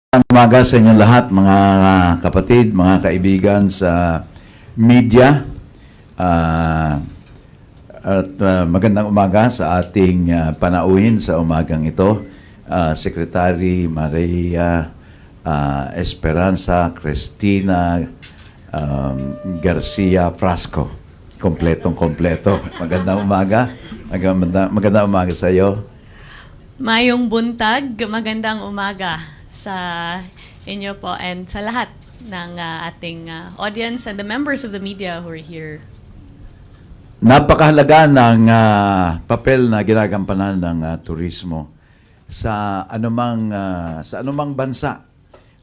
Umaga sa inyong lahat, mga kapatid, mga kaibigan sa media. Magandang umaga sa ating panauhin sa umagang ito. Secretary Maria Esperanza Cristina Garcia Frasco. Kompletong-kompleto. Magandang umaga. Magandang umaga sa iyo. Mayong buntag, magandang umaga sa inyo po and sa lahat ng ating audience and the members of the media who are here. Napakahalaga ng papel na ginagampanan ng turismo sa anumang bansa.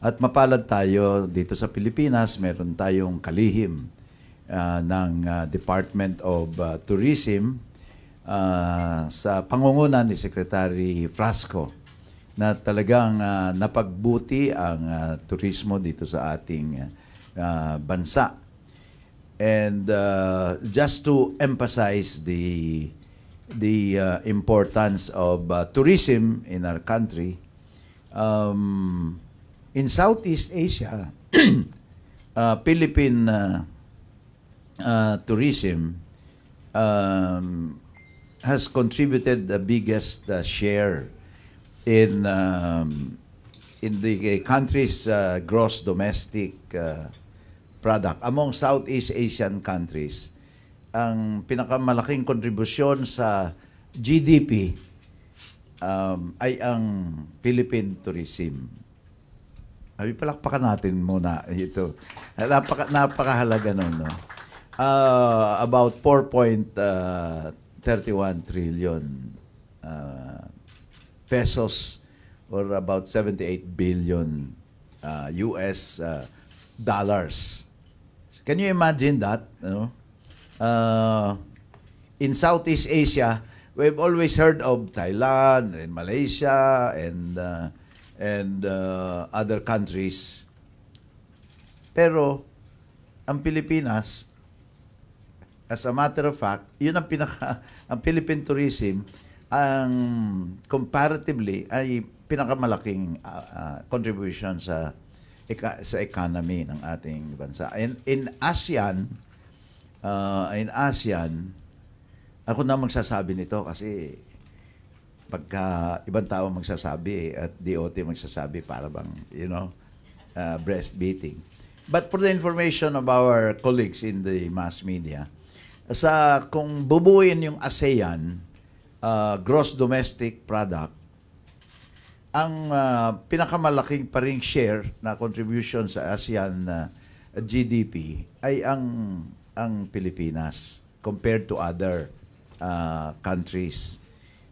At mapalad tayo dito sa Pilipinas, meron tayong kalihim ng Department of Tourism sa pangunguna ni Secretary Frasco na talagang napagbuti ang turismo dito sa ating bansa. And just to emphasize the importance of tourism in our country, in Southeast Asia, Philippine tourism has contributed the biggest share in the country's gross domestic product. Among Southeast Asian countries, ang pinakamalaking kontribusyon sa GDP ay ang Philippine tourism. Palakpakan natin muna ito. Napakahalaga nun, no? About 4.31 trillion pesos or about 78 billion US dollars. Can you imagine that? In Southeast Asia, we've always heard of Thailand and Malaysia and other countries. Pero ang Pilipinas, as a matter of fact, yun ang ang Philippine tourism ang comparatively ay pinakamalaking contribution sa economy ng ating bansa. In ASEAN, ako na magsasabi nito kasi pagka ibang tao magsasabi at DOT magsasabi para bang, breast beating. But for the information of our colleagues in the mass media, kung bubuin yung ASEAN, gross domestic product, ang pinakamalaking pa ring share na contribution sa ASEAN GDP ay ang Pilipinas compared to other countries.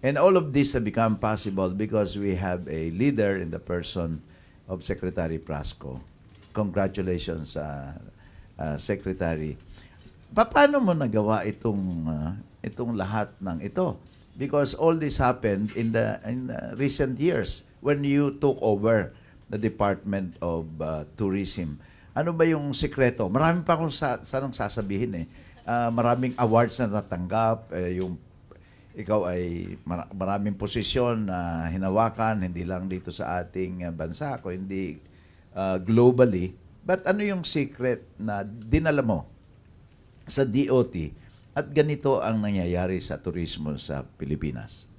And all of this have become possible because we have a leader in the person of Secretary Frasco. Congratulations, Secretary. Paano mo nagawa itong lahat ng ito? Because all this happened in the recent years when you took over the Department of Tourism. Ano ba yung sikreto? Marami pa akong sanang sasabihin eh. Maraming awards na natanggap, ikaw ay maraming posisyon na hinawakan, hindi lang dito sa ating bansa, kundi globally. But ano yung secret na dinala mo sa DOT at ganito ang nangyayari sa turismo sa Pilipinas?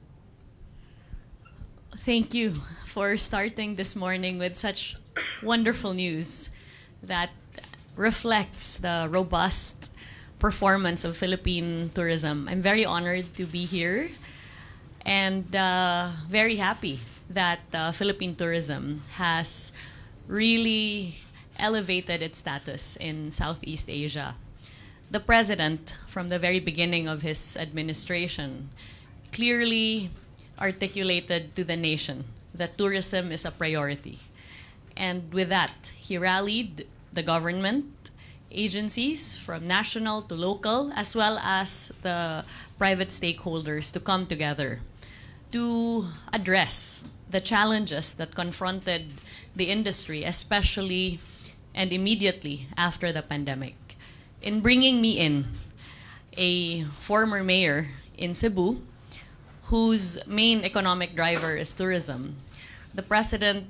Thank you for starting this morning with such wonderful news that reflects the robust performance of Philippine tourism. I'm very honored to be here and very happy that Philippine tourism has really elevated its status in Southeast Asia. The President, from the very beginning of his administration, clearly articulated to the nation that tourism is a priority. And with that, he rallied the government agencies from national to local, as well as the private stakeholders to come together to address the challenges that confronted the industry, especially and immediately after the pandemic. In bringing me in, a former mayor in Cebu, whose main economic driver is tourism, the President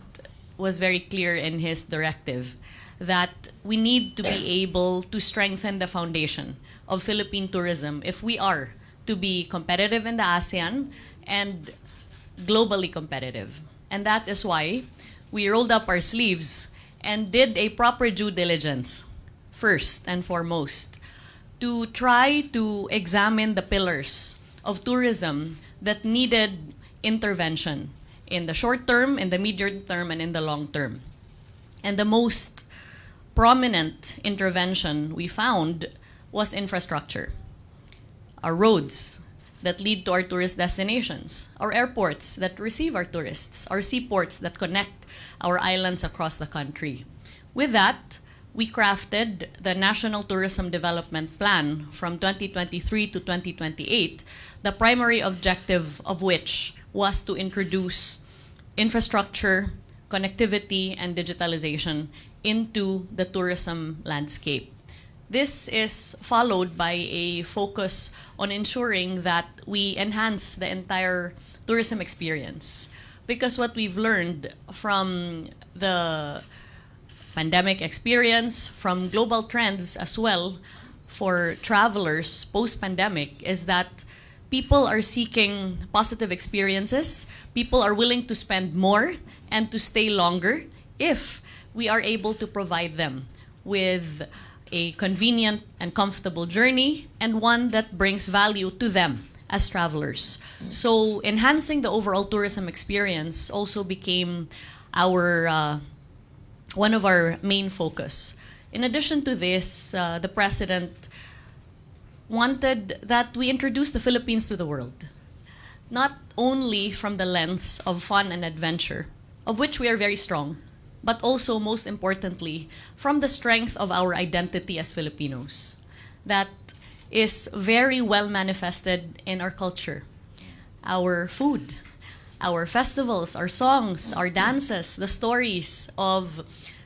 was very clear in his directive that we need to be able to strengthen the foundation of Philippine tourism if we are to be competitive in the ASEAN and globally competitive. And that is why we rolled up our sleeves and did a proper due diligence, first and foremost, to try to examine the pillars of tourism that needed intervention in the short term, in the medium term, and in the long term. And the most prominent intervention we found was infrastructure. Our roads that lead to our tourist destinations, our airports that receive our tourists, our seaports that connect our islands across the country. With that, we crafted the National Tourism Development Plan from 2023 to 2028, the primary objective of which was to introduce infrastructure, connectivity, and digitalization into the tourism landscape. This is followed by a focus on ensuring that we enhance the entire tourism experience. Because what we've learned from the pandemic experience, from global trends as well for travelers post-pandemic, is that people are seeking positive experiences. People are willing to spend more and to stay longer if we are able to provide them with a convenient and comfortable journey and one that brings value to them as travelers. So enhancing the overall tourism experience also became our one of our main focus. In addition to this, the President wanted that we introduce the Philippines to the world, not only from the lens of fun and adventure, of which we are very strong, but also, most importantly, from the strength of our identity as Filipinos. That is very well manifested in our culture. Our food, our festivals, our songs, our dances, the stories of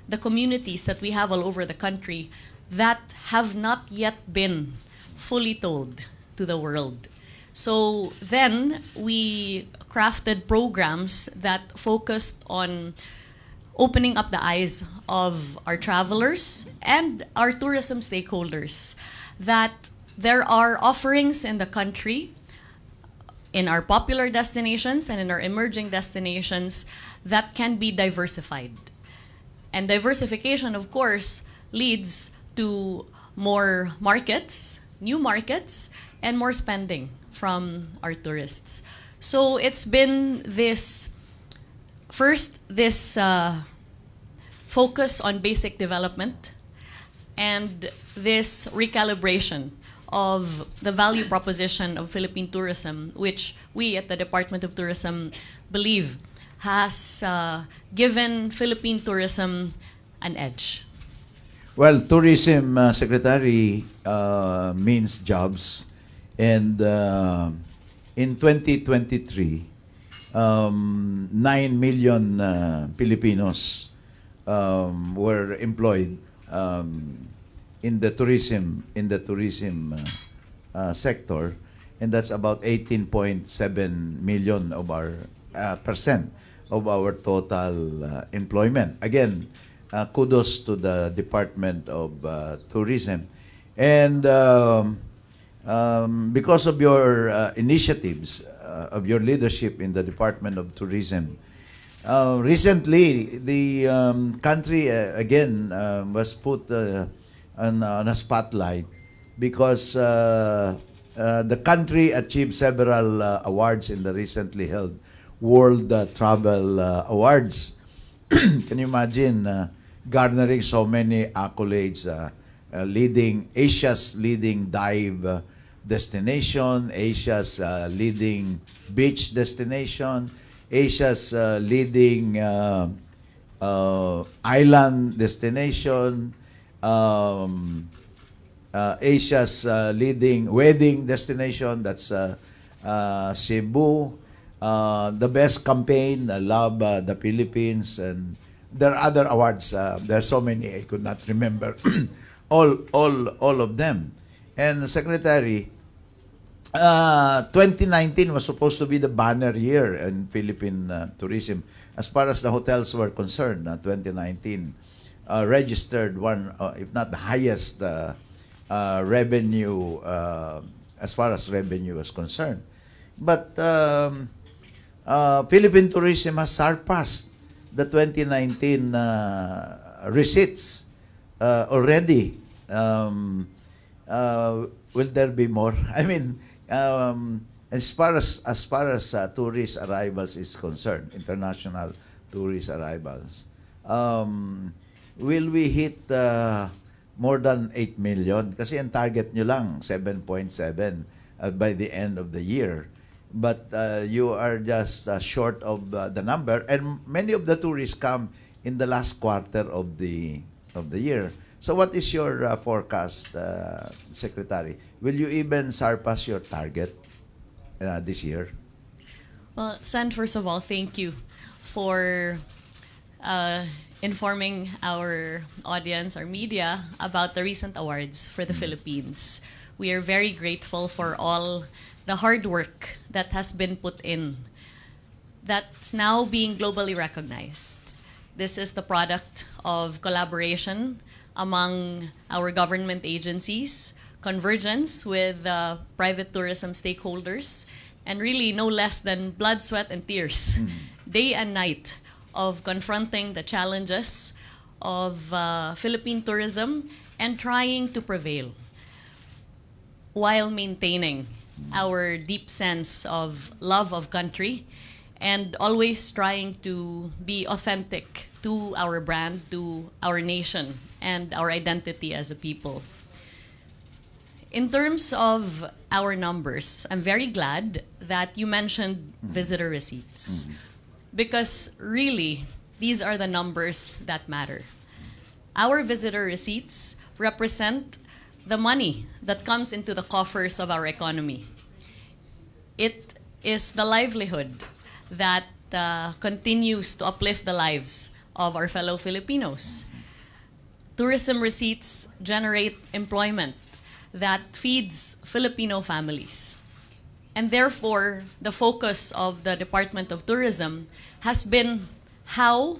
the communities that we have all over the country that have not yet been fully told to the world. So then we crafted programs that focused on opening up the eyes of our travelers and our tourism stakeholders that there are offerings in the country, in our popular destinations and in our emerging destinations that can be diversified. And diversification, of course, leads to more markets, new markets, and more spending from our tourists. So it's been this focus on basic development and this recalibration of the value proposition of Philippine tourism, which we at the Department of Tourism believe has given Philippine tourism an edge. Well, tourism, Secretary, means jobs. And in 2023, 9 million Filipinos were employed in the tourism sector, and that's about 18.7 million of our percent of our total employment. Again, kudos to the Department of Tourism, and because of your initiatives, of your leadership in the Department of Tourism. Recently, the country again was put on a spotlight because the country achieved several awards in the recently held World Travel Awards. Can you imagine garnering so many accolades, leading Asia's leading dive destination, Asia's leading beach destination, Asia's leading island destination, Asia's leading wedding destination, that's Cebu, the best campaign, Love the Philippines, and there are other awards. There are so many, I could not remember all of them. And Secretary, 2019 was supposed to be the banner year in Philippine tourism. as far as the hotels were concerned, 2019 registered one, if not the highest revenue as far as revenue was concerned. But Philippine tourism has surpassed the 2019 receipts already. Will there be more? I mean, as far as tourist arrivals is concerned, international tourist arrivals, will we hit more than 8 million? Kasi ang target nyo lang 7.7 by the end of the year. But you are just short of the number, and many of the tourists come in the last quarter of the year. So what is your forecast, Secretary? Will you even surpass your target this year? Well, San, first of all, thank you for informing our audience, our media, about the recent awards for the Philippines. We are very grateful for all the hard work that has been put in, that's now being globally recognized. This is the product of collaboration among our government agencies, convergence with private tourism stakeholders, and really no less than blood, sweat, and tears, day and night, of confronting the challenges of Philippine tourism and trying to prevail while maintaining our deep sense of love of country and always trying to be authentic to our brand, to our nation, and our identity as a people. In terms of our numbers, I'm very glad that you mentioned visitor receipts, because really, these are the numbers that matter. Our visitor receipts represent the money that comes into the coffers of our economy. It is the livelihood that continues to uplift the lives of our fellow Filipinos. Tourism receipts generate employment that feeds Filipino families. And therefore, the focus of the Department of Tourism has been how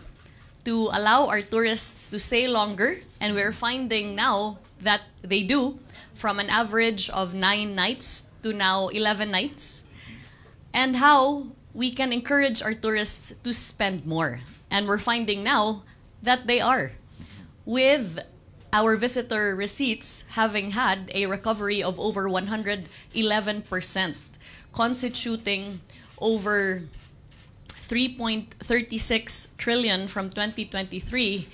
to allow our tourists to stay longer, and we're finding now that they do, from an average of 9 nights to now 11 nights, and how we can encourage our tourists to spend more. And we're finding now that they are, with our visitor receipts having had a recovery of over 111%, constituting over 3.36 trillion from 2023,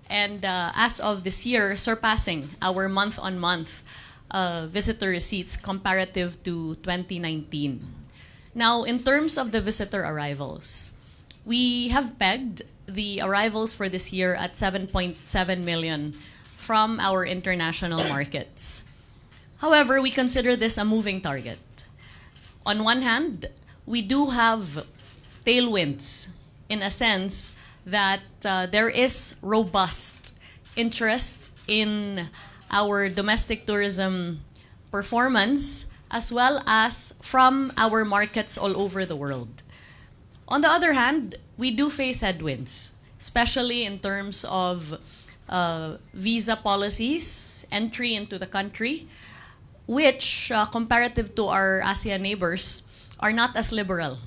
and as of this year, surpassing our month-on-month visitor receipts comparative to 2019. Now, in terms of the visitor arrivals, we have pegged the arrivals for this year at 7.7 million from our international markets. However, we consider this a moving target. On one hand, we do have tailwinds in a sense that there is robust interest in our domestic tourism performance, as well as from our markets all over the world. On the other hand, we do face headwinds, especially in terms of visa policies, entry into the country, which, comparative to our ASEAN neighbors, are not as liberal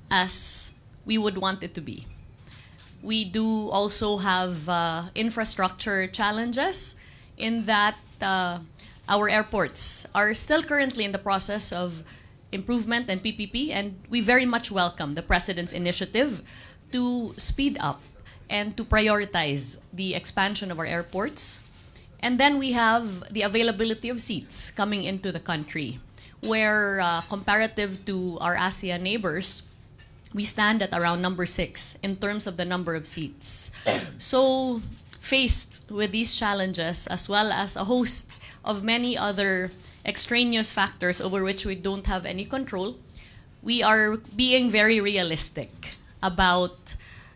as we would want it to be. We do also have infrastructure challenges in that our airports are still currently in the process of improvement and PPP, and we very much welcome the President's initiative to speed up and to prioritize the expansion of our airports. And then we have the availability of seats coming into the country, where comparative to our ASEAN neighbors, we stand at around number 6 in terms of the number of seats. So, faced with these challenges, as well as a host of many other extraneous factors over which we don't have any control, we are being very realistic about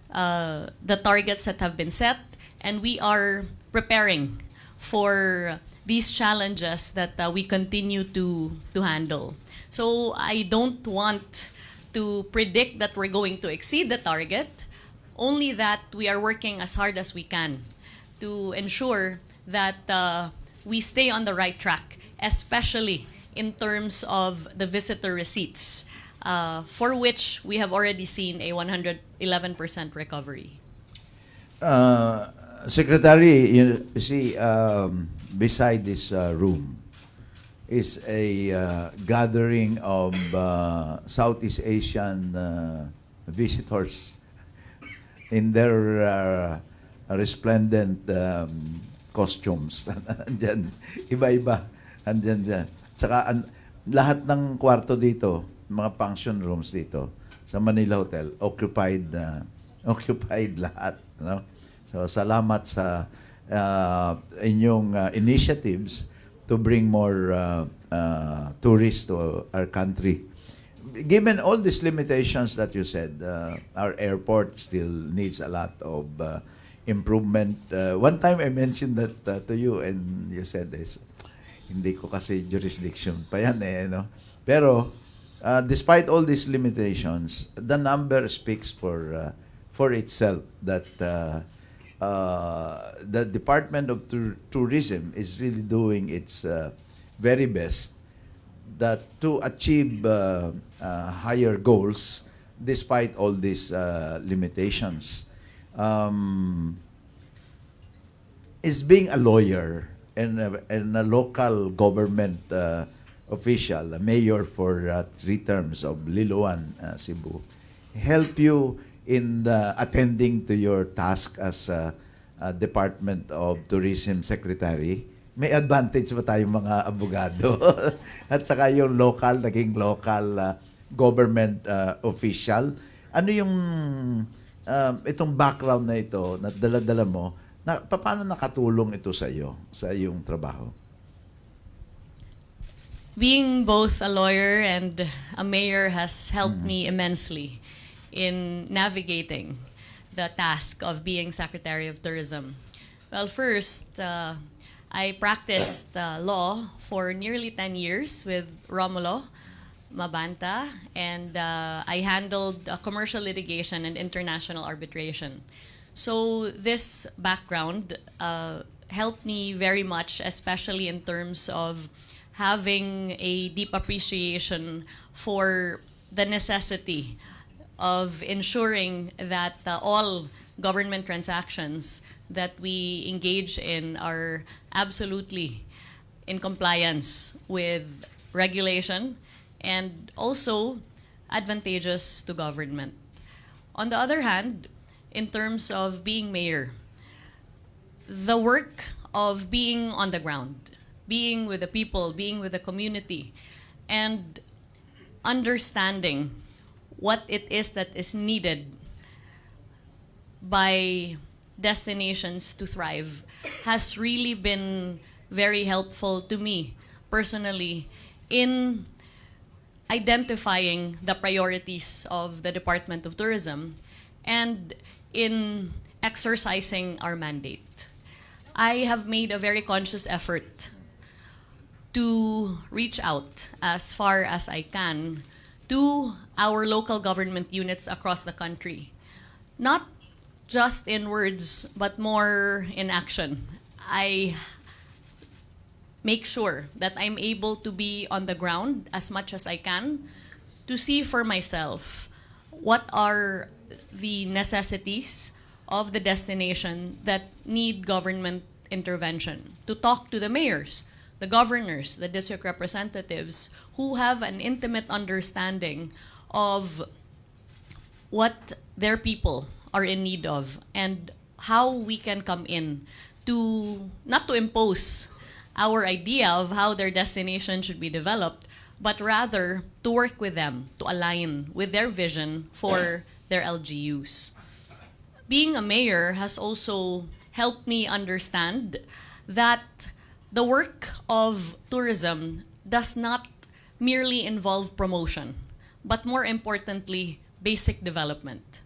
the targets that have been set, and we are preparing for these challenges that we continue to handle. So I don't want to predict that we're going to exceed the target, only that we are working as hard as we can to ensure that we stay on the right track, especially in terms of the visitor receipts, for which we have already seen a 111% recovery. Secretary, you see, beside this room is a gathering of Southeast Asian visitors in their resplendent costumes. Andyan, iba-iba. Andyan dyan. Tsaka lahat ng kwarto dito, mga function rooms dito, sa Manila Hotel, occupied occupied lahat. No? So, salamat sa inyong initiatives to bring more tourists to our country. Given all these limitations that you said, our airport still needs a lot of improvement. One time I mentioned that to you and you said this, hindi ko kasi jurisdiction pa yan eh. No? Pero, despite all these limitations, the number speaks for itself that the Department of Tourism is really doing its very best that to achieve higher goals despite all these limitations. Is being a lawyer and a local government official, a mayor for 3 terms of Liloan, Cebu, help you in attending to your task as Department of Tourism Secretary? May advantage ba tayong mga abogado? At saka yung naging local government official. Ano yung itong background na ito na dala-dala mo, na paano nakatulong ito sa iyo, sa iyong trabaho? Being both a lawyer and a mayor has helped me immensely in navigating the task of being Secretary of Tourism. Well, first, I practiced law for nearly 10 years with Romulo Mabanta, and I handled commercial litigation and international arbitration. So this background helped me very much, especially in terms of having a deep appreciation for the necessity of ensuring that all government transactions that we engage in are absolutely in compliance with regulation and also advantageous to government. On the other hand, in terms of being mayor, the work of being on the ground, being with the people, being with the community, and understanding what it is that is needed by destinations to thrive has really been very helpful to me personally in identifying the priorities of the Department of Tourism and in exercising our mandate. I have made a very conscious effort to reach out as far as I can to our local government units across the country. Not just in words, but more in action. I make sure that I'm able to be on the ground as much as I can to see for myself what are the necessities of the destination that need government intervention. To talk to the mayors, the governors, the district representatives who have an intimate understanding of what their people are in need of and how we can come in to, not to impose our idea of how their destination should be developed, but rather to work with them, to align with their vision for their LGUs. Being a mayor has also helped me understand that the work of tourism does not merely involve promotion, but more importantly, basic development.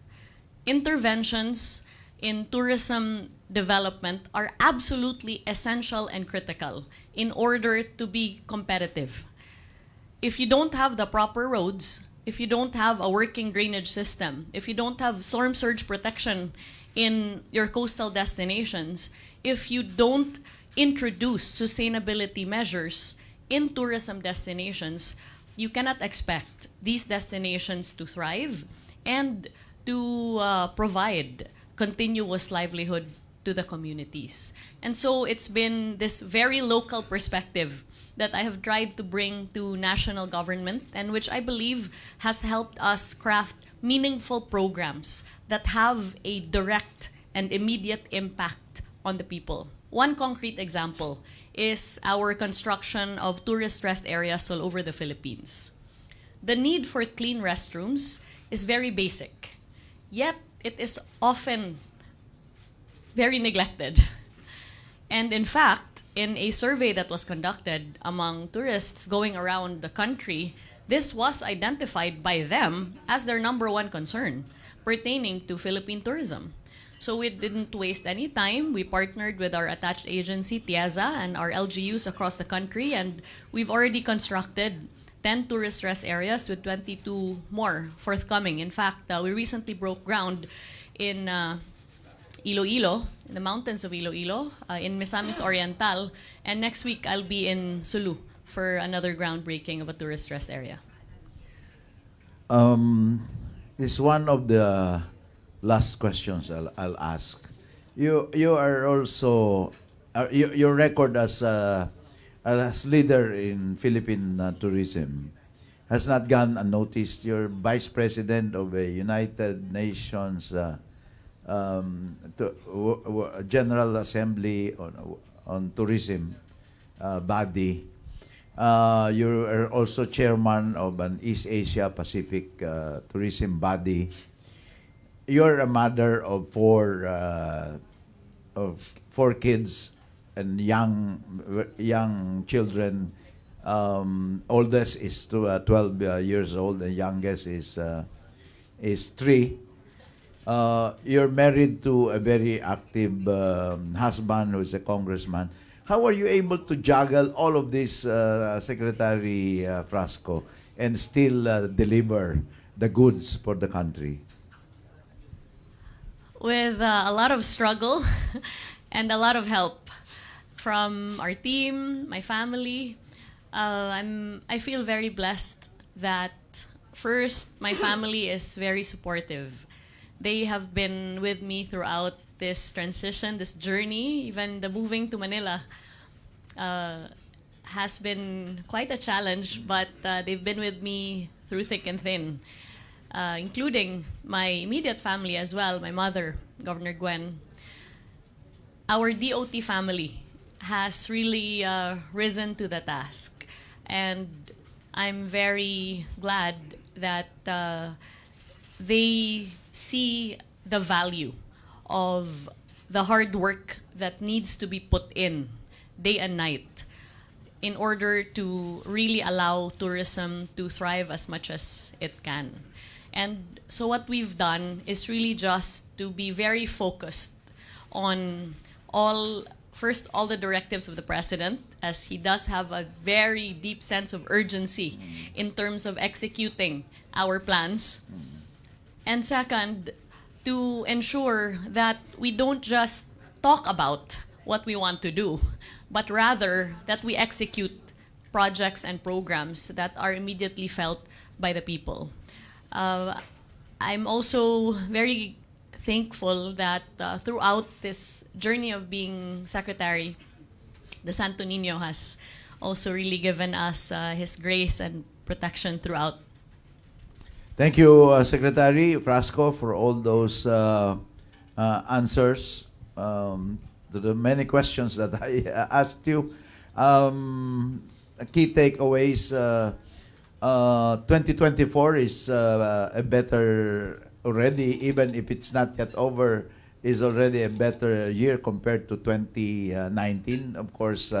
Interventions in tourism development are absolutely essential and critical in order to be competitive. If you don't have the proper roads, if you don't have a working drainage system, if you don't have storm surge protection in your coastal destinations, if you don't introduce sustainability measures in tourism destinations, you cannot expect these destinations to thrive and to provide continuous livelihood to the communities. And so it's been this very local perspective that I have tried to bring to national government, and which I believe has helped us craft meaningful programs that have a direct and immediate impact on the people. One concrete example is our construction of tourist rest areas all over the Philippines. The need for clean restrooms is very basic, yet it is often very neglected. And in fact, in a survey that was conducted among tourists going around the country, this was identified by them as their number one concern pertaining to Philippine tourism. So we didn't waste any time. We partnered with our attached agency, TIAZA, and our LGUs across the country, and we've already constructed 10 tourist rest areas with 22 more forthcoming. In fact, we recently broke ground in Iloilo, in the mountains of Iloilo, in Misamis Oriental, and next week I'll be in Sulu for another groundbreaking of a tourist rest area. This is one of the last questions I'll ask. You are also your record as leader in Philippine tourism has not gone unnoticed. You're vice president of a United Nations General Assembly on tourism body. You are also chairman of an East Asia Pacific tourism body. You're a mother of four kids and young children. Oldest is 12 years old. The youngest is 3. You're married to a very active husband who is a congressman. How are you able to juggle all of this, Secretary Frasco, and still deliver the goods for the country? With a lot of struggle and a lot of help from our team, my family. I feel very blessed that first, my family is very supportive. They have been with me throughout this transition, this journey. Even the moving to Manila has been quite a challenge, but they've been with me through thick and thin, including my immediate family as well, my mother, Governor Gwen. Our DOT family has really risen to the task, and I'm very glad that they see the value of the hard work that needs to be put in day and night in order to really allow tourism to thrive as much as it can. And so what we've done is really just to be very focused on all the directives of the president, as he does have a very deep sense of urgency in terms of executing our plans. And second, to ensure that we don't just talk about what we want to do, but rather that we execute projects and programs that are immediately felt by the people. I'm also very thankful that throughout this journey of being secretary, the Santo Niño has also really given us his grace and protection throughout. Thank you, Secretary Frasco, for all those answers to the many questions that I asked you. Key takeaways, 2024 is a better, already, even if it's not yet over, is already a better year compared to 2019. Of course,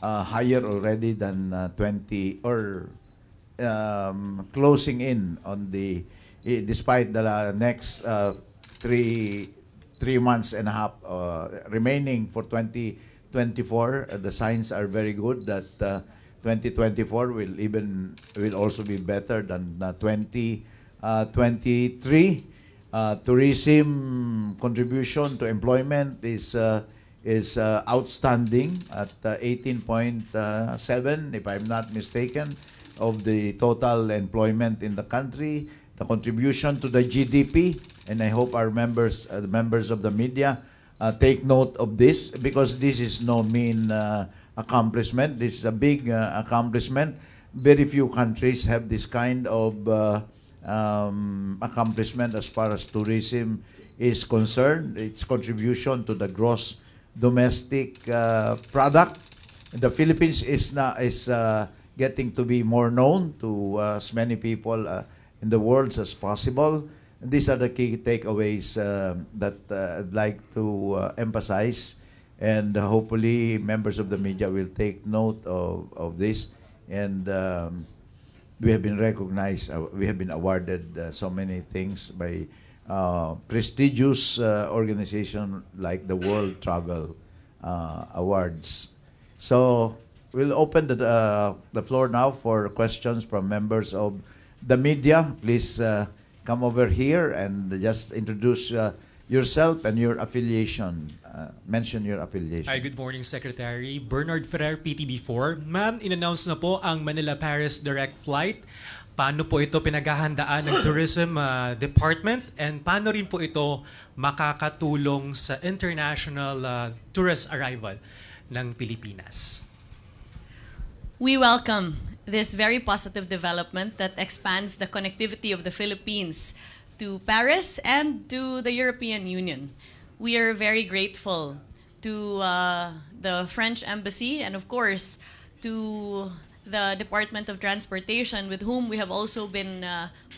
higher already than 20, or closing in on the, despite the next 3 months and a half remaining for 2024, the signs are very good that 2024 will also be better than 2023. Tourism contribution to employment is outstanding at 18.7, if I'm not mistaken, of the total employment in the country. The contribution to the GDP, and I hope our members, the members of the media, take note of this, because this is no mean accomplishment. This is a big accomplishment. Very few countries have this kind of accomplishment as far as tourism is concerned. Its contribution to the gross domestic product. The Philippines is getting to be more known to as many people in the world as possible. These are the key takeaways that I'd like to emphasize, and hopefully members of the media will take note of this. And we have been recognized, we have been awarded so many things by prestigious organization like the World Travel Awards. So we'll open the floor now for questions from members of the media. Please come over here and just introduce yourself and your affiliation. Mention your affiliation. Hi, good morning, Secretary. Bernard Ferrer, PTB4. Ma'am, in-announce na po ang Manila-Paris direct flight. Paano po ito pinaghahandaan ng Tourism Department, and paano rin po ito makakatulong sa international tourist arrival ng Pilipinas? We welcome this very positive development that expands the connectivity of the Philippines to Paris and to the European Union. We are very grateful to the French Embassy and, of course, to the Department of Transportation, with whom we have also been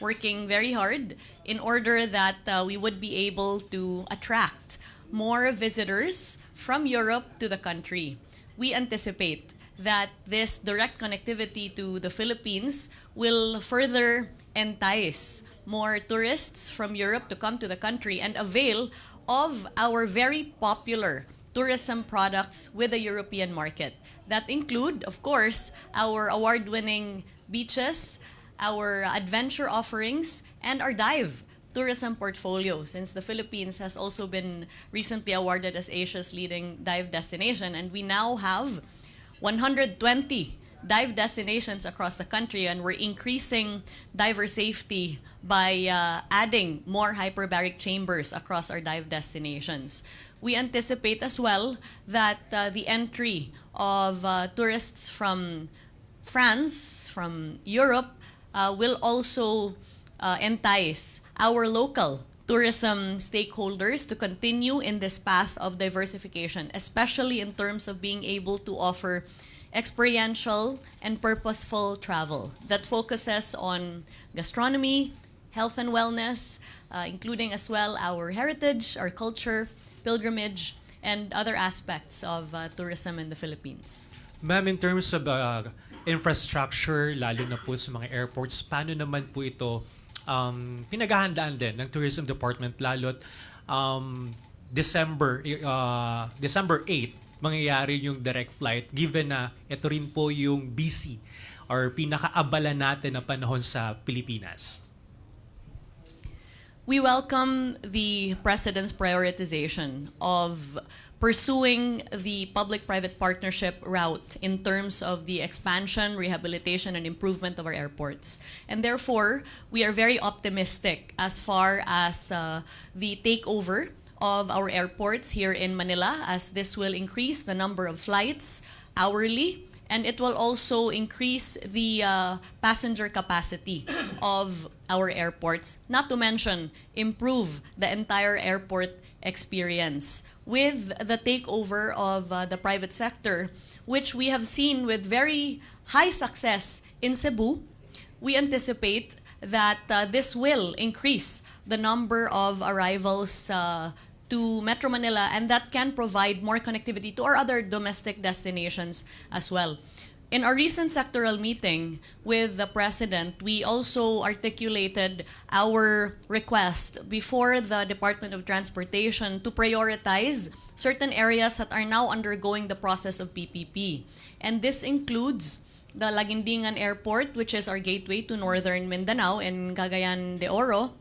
working very hard in order that we would be able to attract more visitors from Europe to the country. We anticipate that this direct connectivity to the Philippines will further entice more tourists from Europe to come to the country and avail of our very popular tourism products with the European market. That include, of course, our award-winning beaches, our adventure offerings, and our dive tourism portfolio, since the Philippines has also been recently awarded as Asia's leading dive destination, and we now have 120 dive destinations across the country, and we're increasing diver safety by adding more hyperbaric chambers across our dive destinations. We anticipate as well that the entry of tourists from France, from Europe, will also entice our local tourism stakeholders to continue in this path of diversification, especially in terms of being able to offer experiential and purposeful travel that focuses on gastronomy, health and wellness, including as well our heritage, our culture, pilgrimage, and other aspects of tourism in the Philippines. Ma'am, in terms of infrastructure, lalo na po sa mga airports, paano naman po ito pinaghahandaan din ng Tourism Department, lalo't December 8, mangyayari yung direct flight, given na ito rin po yung busy or pinakaabala natin na panahon sa Pilipinas? We welcome the President's prioritization of pursuing the public-private partnership route in terms of the expansion, rehabilitation, and improvement of our airports. And therefore, we are very optimistic as far as the takeover of our airports here in Manila, as this will increase the number of flights hourly, and it will also increase the passenger capacity of our airports, not to mention improve the entire airport experience. With the takeover of the private sector, which we have seen with very high success in Cebu, we anticipate that this will increase the number of arrivals to Metro Manila, and that can provide more connectivity to our other domestic destinations as well. In our recent sectoral meeting with the President, we also articulated our request before the Department of Transportation to prioritize certain areas that are now undergoing the process of PPP. And this includes the Laguindingan Airport, which is our gateway to northern Mindanao and Cagayan de Oro,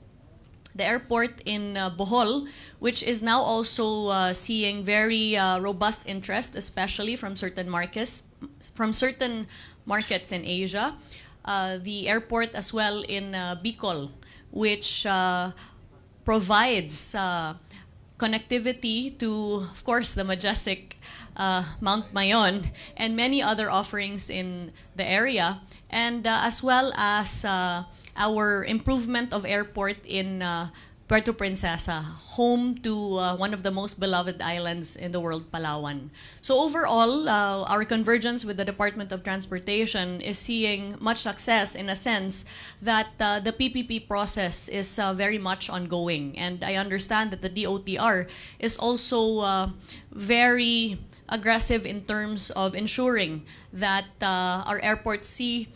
the airport in Bohol, which is now also seeing very robust interest, especially from certain markets in Asia. The airport as well in Bicol, which provides connectivity to, of course, the majestic Mount Mayon and many other offerings in the area, and as well as our improvement of airport in Puerto Princesa, home to one of the most beloved islands in the world, Palawan. So overall, our convergence with the Department of Transportation is seeing much success in a sense that the PPP process is very much ongoing. And I understand that the DOTR is also very aggressive in terms of ensuring that our airports see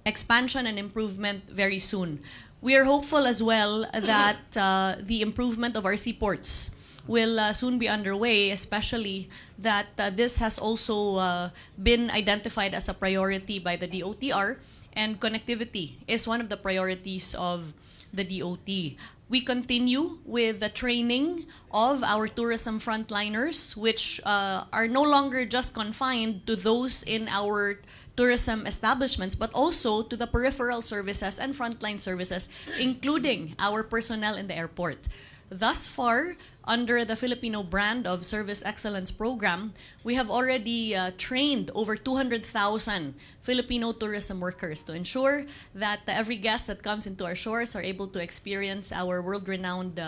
expansion and improvement very soon. We are hopeful as well that the improvement of our seaports will soon be underway, especially that this has also been identified as a priority by the DOTR, and connectivity is one of the priorities of the DOT. We continue with the training of our tourism frontliners, which are no longer just confined to those in our tourism establishments, but also to the peripheral services and frontline services, including our personnel in the airport. Thus far, under the Filipino brand of Service Excellence Program, we have already trained over 200,000 Filipino tourism workers to ensure that every guest that comes into our shores are able to experience our world-renowned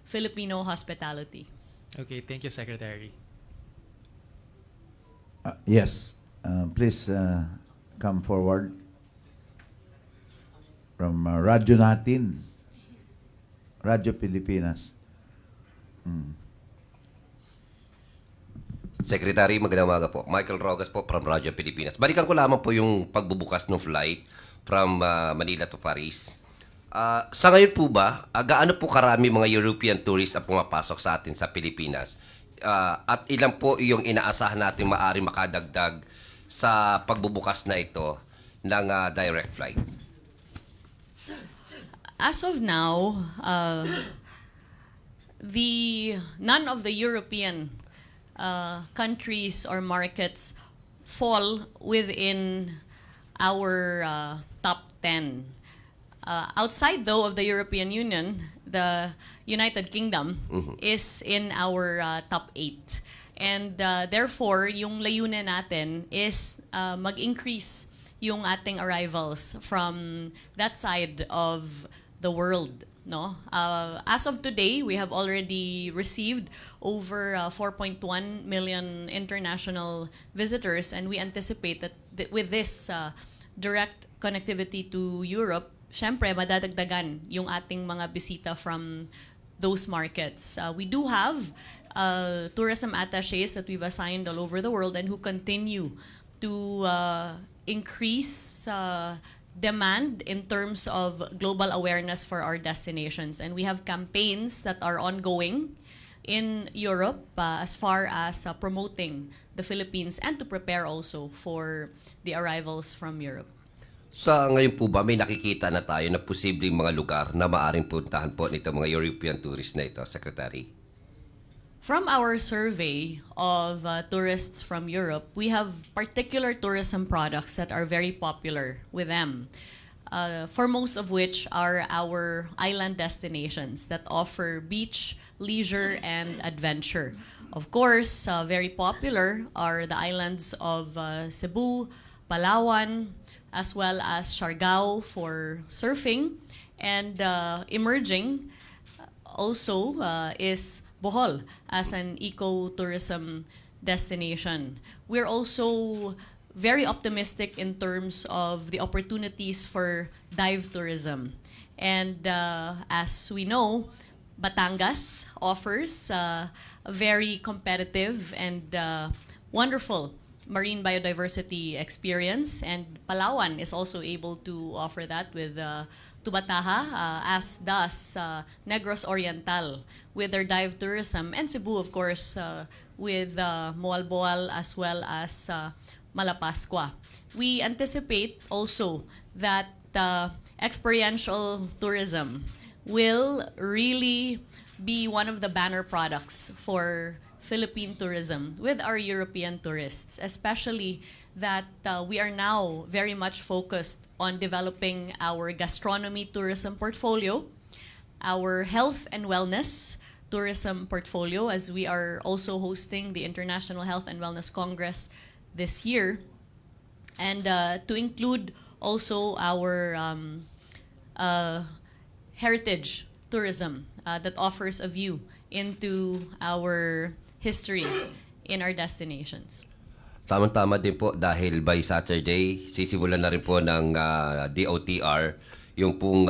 Filipino hospitality. Okay, thank you, Secretary. Yes, please come forward from Radyo Natin, Radyo Pilipinas. Secretary, magandang umaga po. Michael Rogas po from Radyo Pilipinas. Balikan ko lamang po yung pagbubukas ng flight from Manila to Paris. Sa ngayon po ba, gaano po karami mga European tourists ang pumapasok sa atin sa Pilipinas? At ilan po yung inaasahan natin maaari makadagdag sa pagbubukas na ito ng direct flight? As of now, none of the European countries or markets fall within our top 10. Outside, though, of the European Union, the United Kingdom is in our top 8. And therefore, yung layunin natin is mag-increase yung ating arrivals from that side of the world. No, as of today, we have already received over 4.1 million international visitors, and we anticipate that with this direct connectivity to Europe, syempre madadagdagan yung ating mga bisita from those markets. We do have tourism attachés that we've assigned all over the world and who continue to increase demand in terms of global awareness for our destinations. And we have campaigns that are ongoing in Europe as far as promoting the Philippines and to prepare also for the arrivals from Europe. Sa ngayon po ba, may nakikita na tayo na posibleng mga lugar na maaring puntahan po nito mga European tourists na ito, Secretary? From our survey of tourists from Europe, we have particular tourism products that are very popular with them, foremost of which are our island destinations that offer beach, leisure, and adventure. Of course, very popular are the islands of Cebu, Palawan, as well as Siargao for surfing, and emerging also is Bohol as an eco-tourism destination. We're also very optimistic in terms of the opportunities for dive tourism. And as we know, Batangas offers a very competitive and wonderful marine biodiversity experience, and Palawan is also able to offer that with Tubataha, as does Negros Oriental with their dive tourism, and Cebu, of course, with Moalboal as well as Malapascua. we anticipate also that experiential tourism will really be one of the banner products for Philippine tourism with our European tourists, especially that we are now very much focused on developing our gastronomy tourism portfolio, our health and wellness tourism portfolio, as we are also hosting the International Health and Wellness Congress this year, and to include also our heritage tourism that offers a view into our history in our destinations. Tama-tama din po dahil by Saturday, sisimulan na rin po ng DOTR yung pong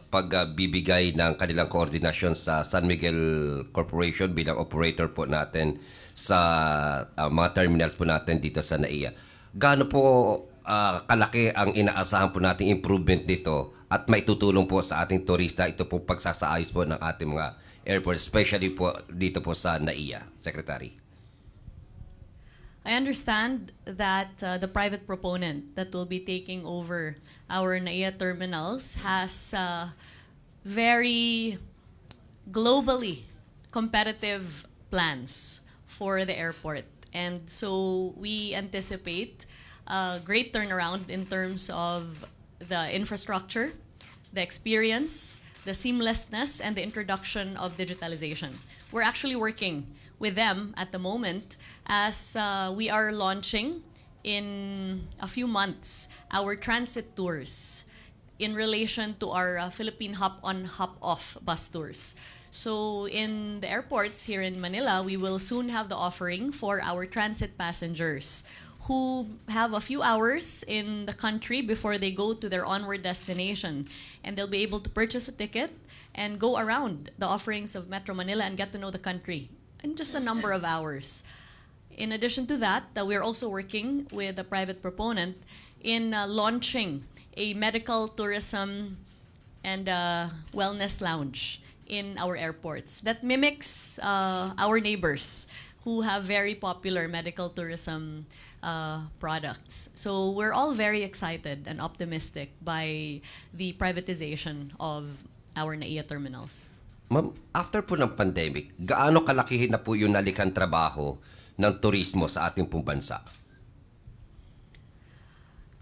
pagbibigay ng kanilang koordinasyon sa San Miguel Corporation bilang operator po natin sa mga terminals po natin dito sa NAIA. Gaano po kalaki ang inaasahan po nating improvement dito at maitutulong po sa ating turista ito po pagsasaayos po ng ating mga airports, especially po dito po sa NAIA, Secretary? I understand that the private proponent that will be taking over our NAIA terminals has very globally competitive plans for the airport. And so we anticipate a great turnaround in terms of the infrastructure, the experience, the seamlessness, and the introduction of digitalization. We're actually working with them at the moment as we are launching in a few months our transit tours in relation to our Philippine hop-on, hop-off bus tours. So in the airports here in Manila, we will soon have the offering for our transit passengers who have a few hours in the country before they go to their onward destination. And they'll be able to purchase a ticket and go around the offerings of Metro Manila and get to know the country in just a number of hours. In addition to that, we're also working with a private proponent in launching a medical tourism and wellness lounge in our airports that mimics our neighbors who have very popular medical tourism products. So we're all very excited and optimistic by the privatization of our NAIA terminals. Ma'am, after po ng pandemic, gaano kalakihin na po yung nalikang trabaho ng turismo sa ating pong bansa?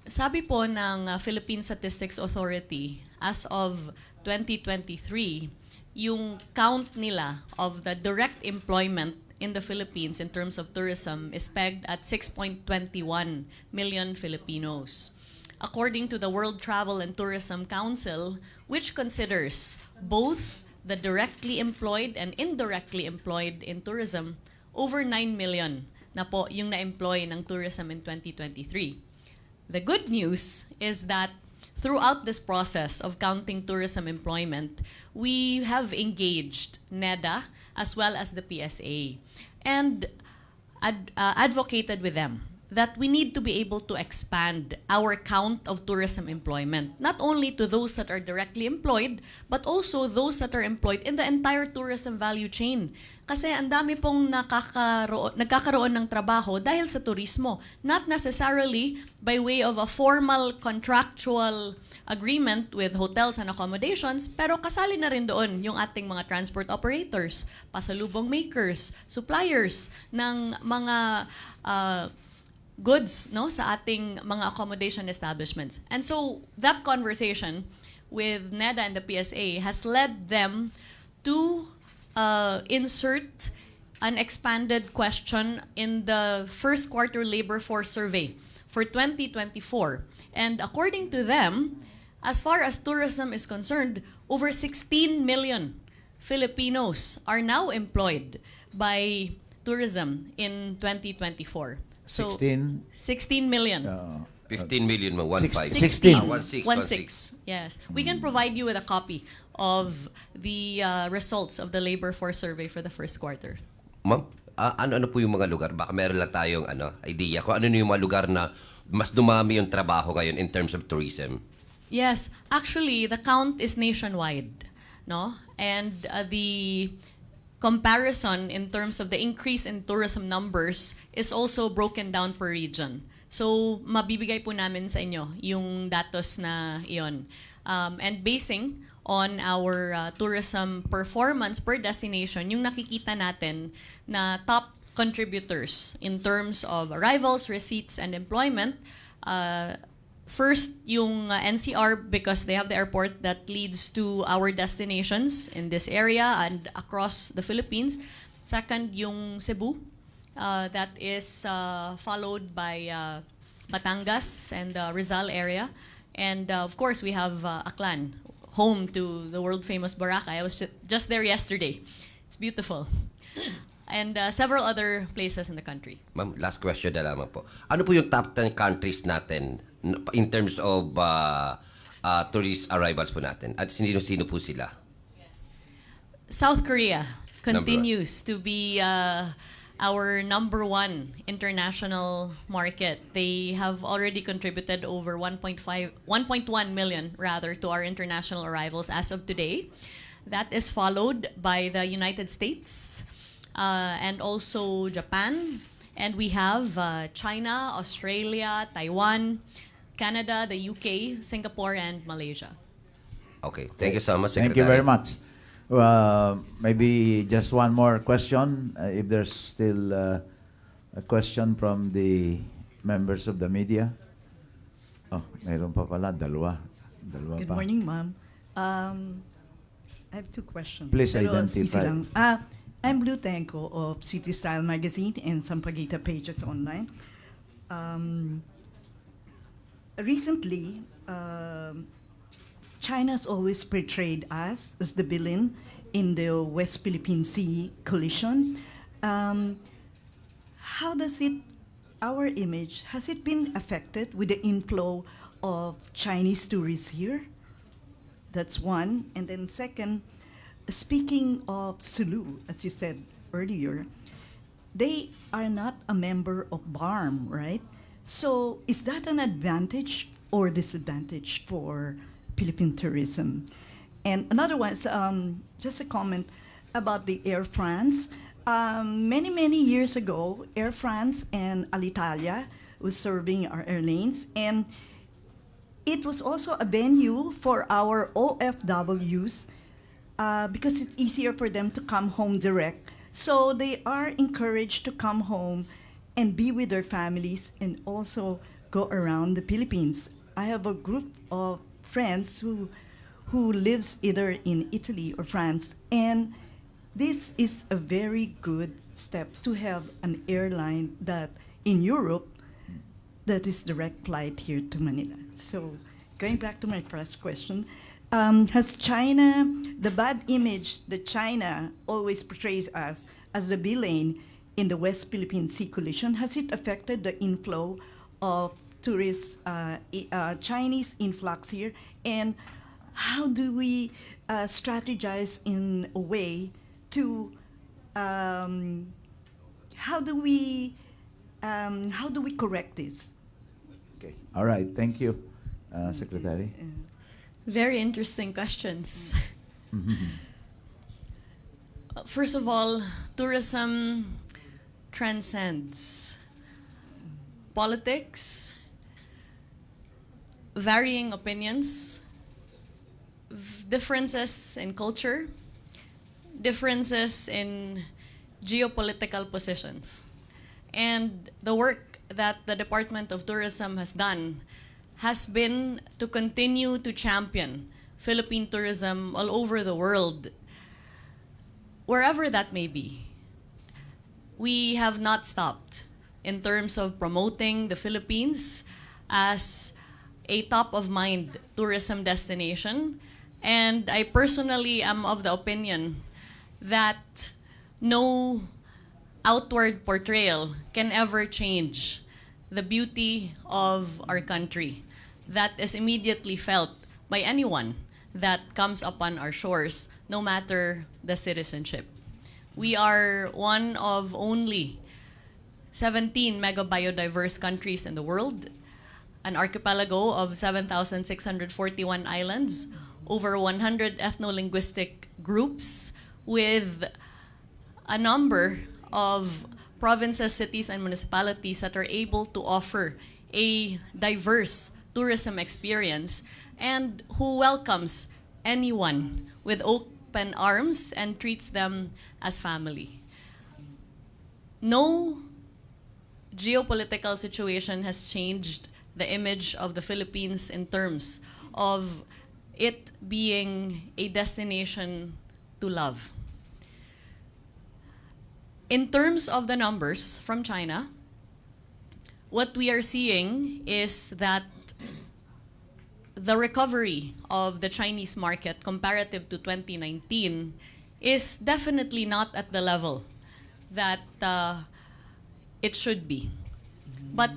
Sabi po ng Philippine Statistics Authority, as of 2023, yung count nila of the direct employment in the Philippines in terms of tourism is pegged at 6.21 million Filipinos. According to the World Travel and Tourism Council, which considers both the directly employed and indirectly employed in tourism, over 9 million na po yung na-employ ng tourism in 2023. The good news is that throughout this process of counting tourism employment, we have engaged NEDA as well as the PSA and advocated with them that we need to be able to expand our count of tourism employment, not only to those that are directly employed, but also those that are employed in the entire tourism value chain. Kasi ang dami pong nagkakaroon ng trabaho dahil sa turismo, not necessarily by way of a formal contractual agreement with hotels and accommodations, pero kasali na rin doon yung ating mga transport operators, pasalubong makers, suppliers ng mga goods sa ating mga accommodation establishments. And so that conversation with NEDA and the PSA has led them to insert an expanded question in the first quarter labor force survey for 2024. And according to them, as far as tourism is concerned, over 16 million Filipinos are now employed by tourism in 2024. So 16? 16 million. 15 million, 1.5. 16. 1.6. Yes. We can provide you with a copy of the results of the labor force survey for the first quarter. Ma'am, ano po yung mga lugar? Baka meron lang tayong idea kung ano yung mga lugar na mas dumami yung trabaho ngayon in terms of tourism. Yes. Actually, the count is nationwide. No? And the comparison in terms of the increase in tourism numbers is also broken down per region. So, mabibigay po namin sa inyo yung datos na iyon. And basing on our tourism performance per destination, yung nakikita natin na top contributors in terms of arrivals, receipts, and employment, first, yung NCR, because they have the airport that leads to our destinations in this area and across the Philippines. Second, yung Cebu, that is followed by Batangas and the Rizal area. And of course, we have Aklan, home to the world-famous Boracay. I was just there yesterday. It's beautiful. And several other places in the country. Ma'am, last question na lamang po. Ano po yung top 10 countries natin in terms of tourist arrivals po natin? At sino-sino po sila? South Korea continues to be our number one international market. They have already contributed over 1.1 million rather to our international arrivals as of today. That is followed by the United States and also Japan. And we have China, Australia, Taiwan, Canada, the UK, Singapore, and Malaysia. Okay. Thank you so much, Thank Secretary. you very much. Maybe just one more question, if there's still a question from the members of the media. Oh, mayroon pa pala, dalawa. Dalawa Good pa. morning, ma'am. I have two questions. Please Pero easy identify. lang. I'm Blue Tenko of City Style Magazine and Sampaguita pages online. Recently, China's always portrayed us as the villain in the West Philippine Sea collision. How does our image, has it been affected with the inflow of Chinese tourists here? That's one. And then second, speaking of Sulu, as you said earlier, they are not a member of BARM, right? So is that an advantage or disadvantage for Philippine tourism? And another one is just a comment about the Air France. Many, many years ago, Air France and Alitalia was serving our airlines, and it was also a venue for our OFWs because it's easier for them to come home direct. So they are encouraged to come home and be with their families and also go around the Philippines. I have a group of friends who lives either in Italy or France, and this is a very good step to have an airline that in Europe that is direct flight here to Manila. So going back to my first question, has China, the bad image that China always portrays us as the villain in the West Philippine Sea collision, has it affected the inflow of tourists, Chinese influx here? And how do we strategize in a way to, how do we correct this? Okay. All right. Thank you, Secretary. Very interesting questions. First of all, tourism transcends politics, varying opinions, differences in culture, differences in geopolitical positions. And the work that the Department of Tourism has done has been to continue to champion Philippine tourism all over the world, wherever that may be. We have not stopped in terms of promoting the Philippines as a top-of-mind tourism destination. And I personally am of the opinion that no outward portrayal can ever change the beauty of our country that is immediately felt by anyone that comes upon our shores, no matter the citizenship. We are one of only 17 mega-biodiverse countries in the world, an archipelago of 7,641 islands, over 100 ethno-linguistic groups, with a number of provinces, cities, and municipalities that are able to offer a diverse tourism experience and who welcomes anyone with open arms and treats them as family. No geopolitical situation has changed the image of the Philippines in terms of it being a destination to love. In terms of the numbers from China, what we are seeing is that the recovery of the Chinese market comparative to 2019 is definitely not at the level that it should be. But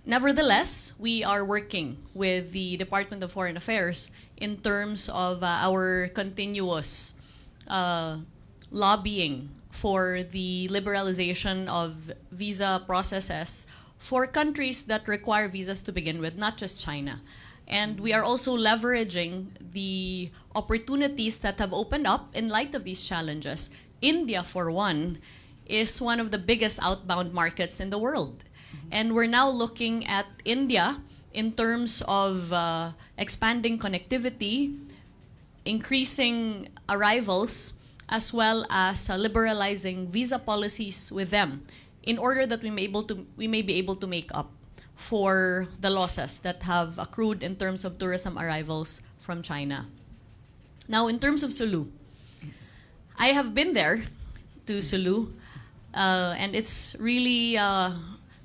nevertheless, we are working with the Department of Foreign Affairs in terms of our continuous lobbying for the liberalization of visa processes for countries that require visas to begin with, not just China. And we are also leveraging the opportunities that have opened up in light of these challenges. India, for one, is one of the biggest outbound markets in the world. And we're now looking at India in terms of expanding connectivity, increasing arrivals, as well as liberalizing visa policies with them in order that we may be able to make up for the losses that have accrued in terms of tourism arrivals from China. Now, in terms of Sulu, I have been there to Sulu, and it's really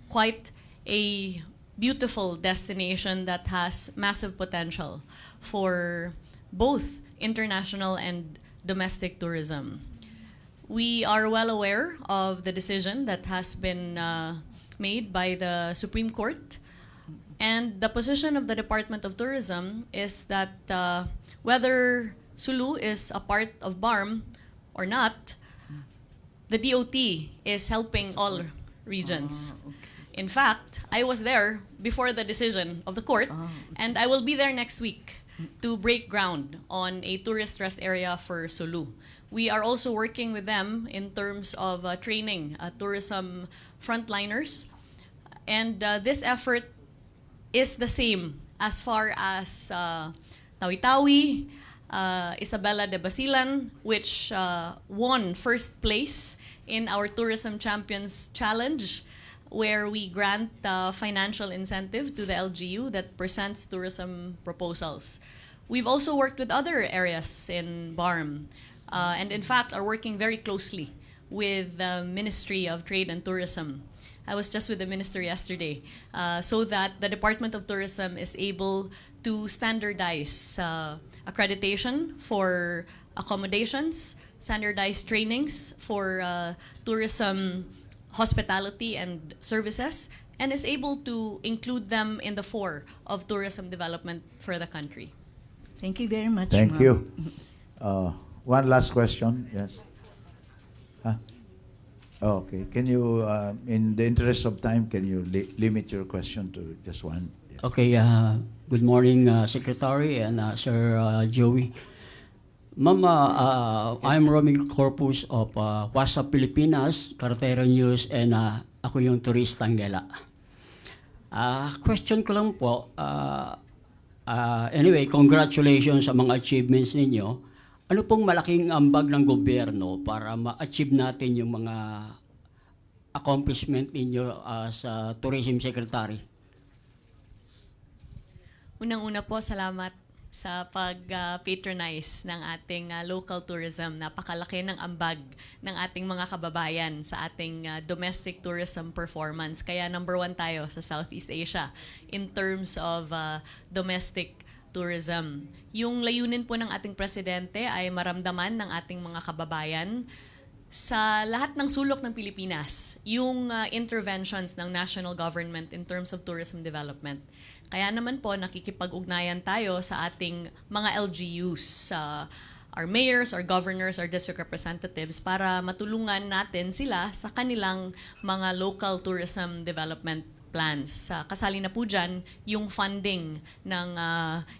quite a beautiful destination that has massive potential for both international and domestic tourism. We are well aware of the decision that has been made by the Supreme Court, and the position of the Department of Tourism is that whether Sulu is a part of BARM or not, the DOT is helping all regions. In fact, I was there before the decision of the court, and I will be there next week to break ground on a tourist rest area for Sulu. We are also working with them in terms of training tourism frontliners, and this effort is the same as far as Tawi-Tawi, Isabela de Basilan, which won first place in our Tourism Champions Challenge, where we grant financial incentive to the LGU that presents tourism proposals. We've also worked with other areas in BARM, and in fact are working very closely with the Ministry of Trade and Tourism. I was just with the minister yesterday, so that the Department of Tourism is able to standardize accreditation for accommodations, standardize trainings for tourism hospitality and services, and is able to include them in the fore of tourism development for the country. Thank you very much. Thank ma'am. you. One last question. Yes. Huh? Oh, okay. Can you, in the interest of time, can you limit your question to just one? Yes. Okay, good morning, Secretary and Sir Joey. Ma'am, I'm Romil Corpus of WhatsApp Pilipinas, Cartera News, and ako yung turistang gala. Question ko lang po, anyway, congratulations sa mga achievements ninyo. Ano pong malaking ambag ng gobyerno para ma-achieve natin yung mga accomplishment ninyo as Tourism Secretary? Unang-una po, salamat sa pag-patronize ng ating local tourism. Napakalaki ng ambag ng ating mga kababayan sa ating domestic tourism performance. Kaya number 1 tayo sa Southeast Asia in terms of domestic tourism. Yung layunin po ng ating presidente ay maramdaman ng ating mga kababayan sa lahat ng sulok ng Pilipinas yung interventions ng national government in terms of tourism development. Kaya naman po nakikipag-ugnayan tayo sa ating mga LGUs, our mayors, our governors, our district representatives para matulungan natin sila sa kanilang mga local tourism development plans. Kasali na po dyan yung funding ng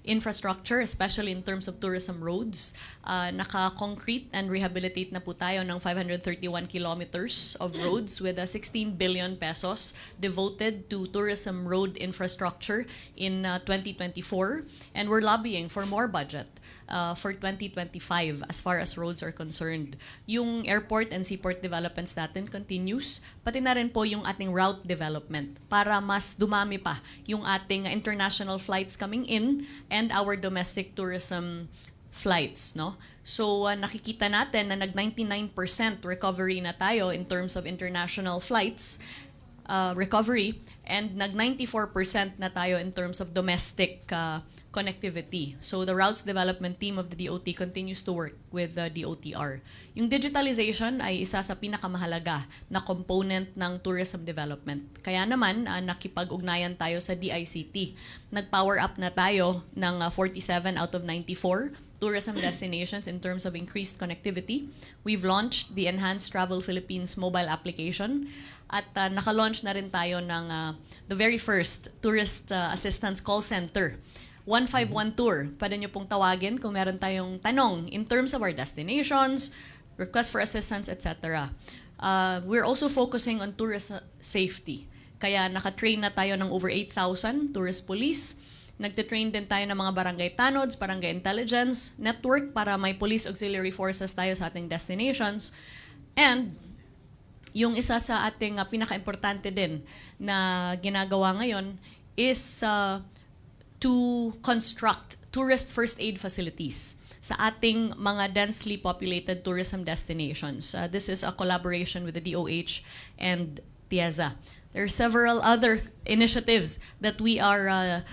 infrastructure, especially in terms of tourism roads. Naka-concrete and rehabilitate na po tayo ng 531 kilometers of roads with 16 billion pesos devoted to tourism road infrastructure in 2024. And we're lobbying for more budget for 2025 as far as roads are concerned. Yung airport and seaport developments natin continues, pati na rin po yung ating route development para mas dumami pa yung ating international flights coming in and our domestic tourism flights, no? So nakikita natin na nag 99% recovery na tayo in terms of international flights recovery, and nag 94% na tayo in terms of domestic connectivity. So the routes development team of the DOT continues to work with the DOTR. Yung digitalization ay isa sa pinakamahalaga na component ng tourism development. Kaya naman, nakipag-ugnayan tayo sa DICT. Nag-power up na tayo ng 47 out of 94 tourism destinations in terms of increased connectivity. We've launched the Enhanced Travel Philippines mobile application at naka-launch na rin tayo ng the very first tourist assistance call center. 151 Tour. Pwede nyo pong tawagin kung meron tayong tanong in terms of our destinations, request for assistance, etc. We're also focusing on tourist safety. Kaya naka-train na tayo ng over 8,000 tourist police. Nagtitrain din tayo ng mga barangay tanods, barangay intelligence network para may police auxiliary forces tayo sa ating destinations. And yung isa sa ating pinaka-importante din na ginagawa ngayon is to construct tourist first aid facilities sa ating mga densely populated tourism destinations. This is a collaboration with the DOH and TIEZA. There are several other initiatives that we are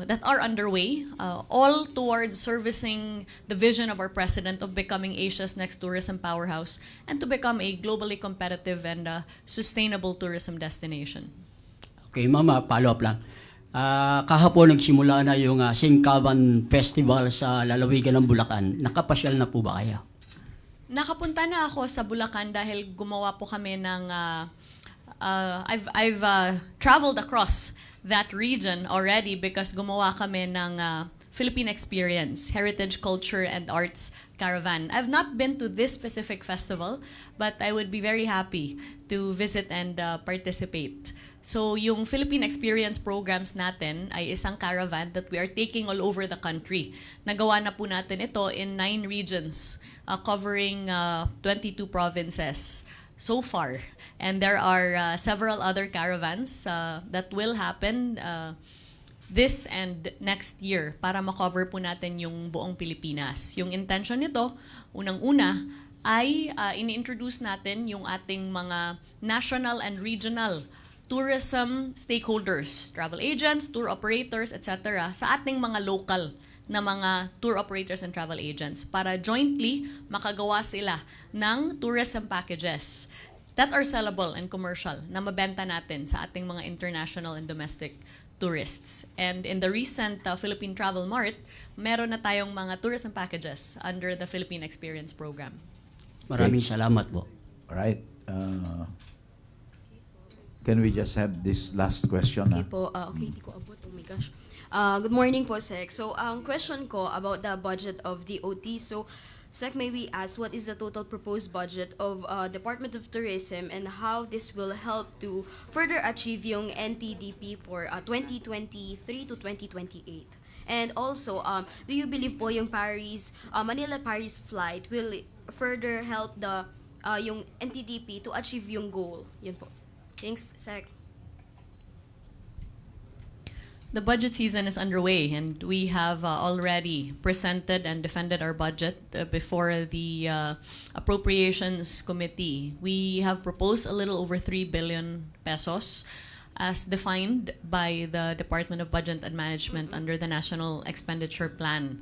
that are underway, all towards servicing the vision of our president of becoming Asia's next tourism powerhouse and to become a globally competitive and sustainable tourism destination. Okay, Mama, follow-up lang. Kahapon nagsimula na yung Singkaban Festival sa lalawigan ng Bulacan. Nakapasyal na po ba kayo? Nakapunta na ako sa Bulacan dahil gumawa po kami ng I've traveled across that region already because gumawa kami ng Philippine Experience, Heritage, Culture, and Arts Caravan. I've not been to this specific festival, but I would be very happy to visit and participate. So yung Philippine Experience programs natin ay isang caravan that we are taking all over the country. Nagawa na po natin ito in 9 regions, covering 22 provinces so far. And there are several other caravans that will happen this and next year para makover po natin yung buong Pilipinas. Yung intention nito, unang-una, ay ini-introduce natin yung ating mga national and regional tourism stakeholders, travel agents, tour operators, etc. sa ating mga local na mga tour operators and travel agents para jointly makagawa sila ng tourism packages that are sellable and commercial na mabenta natin sa ating mga international and domestic tourists. And in the recent Philippine Travel Mart, meron na tayong mga tourism packages under the Philippine Experience Program. Maraming salamat po. Alright. Can we just have this last question? Okay po, okay, di ko abot. Oh my gosh. Good morning po, Sec. So, ang question ko about the budget of DOT. So, Sec, may we ask what is the total proposed budget of Department of Tourism and how this will help to further achieve yung NTDP for 2023 to 2028? And also, do you believe po yung Manila-Paris flight will further help the yung NTDP to achieve yung goal? Yun po. Thanks, Sec. The budget season is underway, and we have already presented and defended our budget before the Appropriations Committee. We have proposed a little over 3 billion pesos as defined by the Department of Budget and Management under the National Expenditure Plan.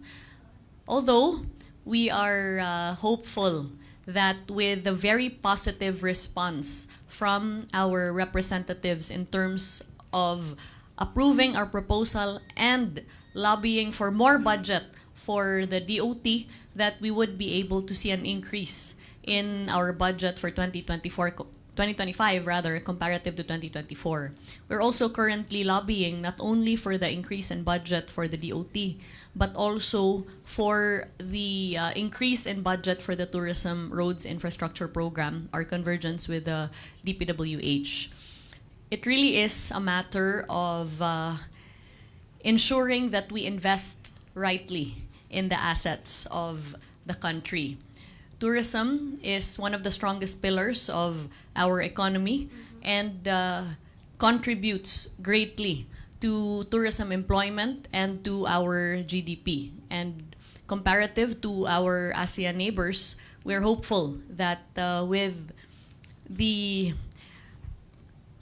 Although we are hopeful that with the very positive response from our representatives in terms of approving our proposal and lobbying for more budget for the DOT, that we would be able to see an increase in our budget for 2024 2025 rather, comparative to 2024. We're also currently lobbying not only for the increase in budget for the DOT, but also for the increase in budget for the Tourism Roads Infrastructure Program, our convergence with the DPWH. It really is a matter of ensuring that we invest rightly in the assets of the country. Tourism is one of the strongest pillars of our economy and contributes greatly to tourism employment and to our GDP. And comparative to our ASEAN neighbors, we're hopeful that with the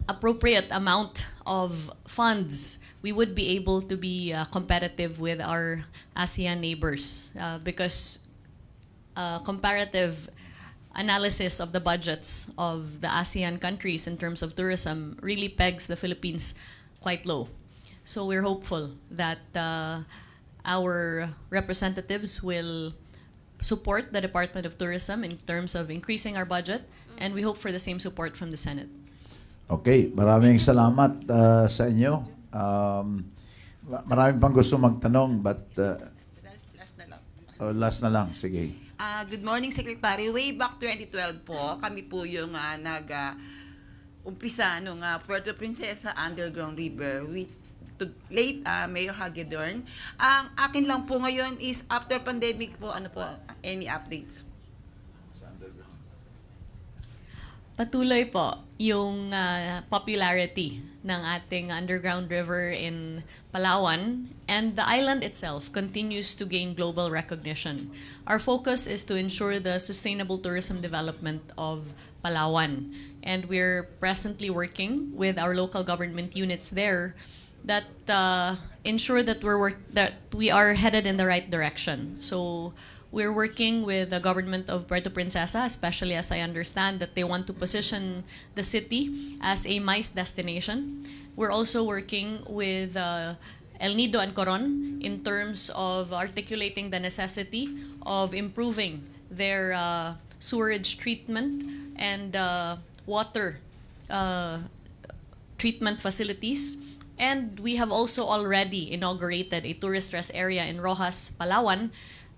appropriate amount of funds, we would be able to be competitive with our ASEAN neighbors because comparative analysis of the budgets of the ASEAN countries in terms of tourism really pegs the Philippines quite low. So we're hopeful that our representatives will support the Department of Tourism in terms of increasing our budget, and we hope for the same support from the Senate. Okay, maraming salamat sa inyo. Maraming pang gusto magtanong, but Last na lang. last na lang, sige. Good morning, Secretary. Way back 2012 po, kami po yung umpisa nung Puerto Princesa Underground River with late Mayor Hagedorn. Ang akin lang po ngayon is after pandemic po, ano po, any updates? Patuloy po yung popularity ng ating underground river in Palawan, and the island itself continues to gain global recognition. Our focus is to ensure the sustainable tourism development of Palawan, and we're presently working with our local government units there that ensure that we are headed in the right direction. So we're working with the government of Puerto Princesa, especially as I understand that they want to position the city as a MICE destination. We're also working with El Nido and Coron in terms of articulating the necessity of improving their sewerage treatment and water treatment facilities. And we have also already inaugurated a tourist rest area in Rojas, Palawan,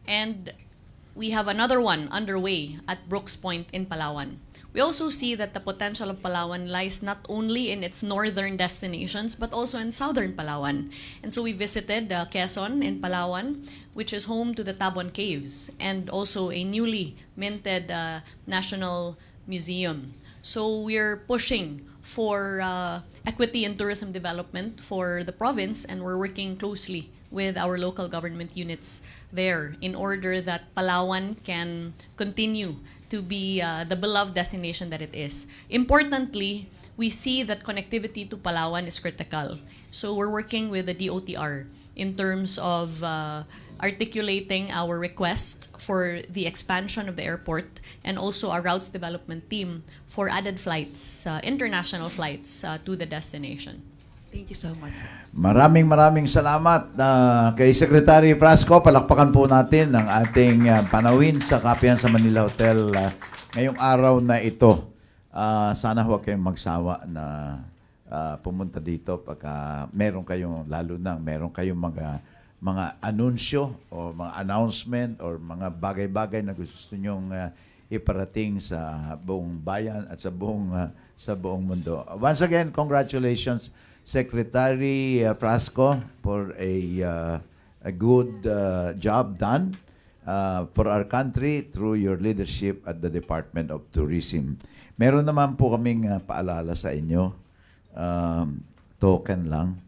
and we have another one underway at Brooks Point in Palawan. We also see that the potential of Palawan lies not only in its northern destinations, but also in southern Palawan. And so we visited Quezon in Palawan, which is home to the Tabon Caves, and also a newly minted National Museum. So we're pushing for equity and tourism development for the province, and we're working closely with our local government units there in order that Palawan can continue to be the beloved destination that it is. Importantly, we see that connectivity to Palawan is critical. So we're working with the DOTR in terms of articulating our request for the expansion of the airport and also our routes development team for added flights, international flights to the destination. Thank you so much. Maraming salamat kay Secretary Frasco. Palakpakan po natin ang ating panawin sa Kapihan sa Manila Hotel ngayong araw na ito. Sana huwag kayong magsawa na pumunta dito pagka meron kayong, lalo na meron kayong mga anunsyo o mga announcement or mga bagay-bagay na gusto nyong iparating sa buong bayan at sa buong mundo. Once again, congratulations Secretary Frasco for a good job done for our country through your leadership at the Department of Tourism. Meron naman po kaming paalala sa inyo, token lang.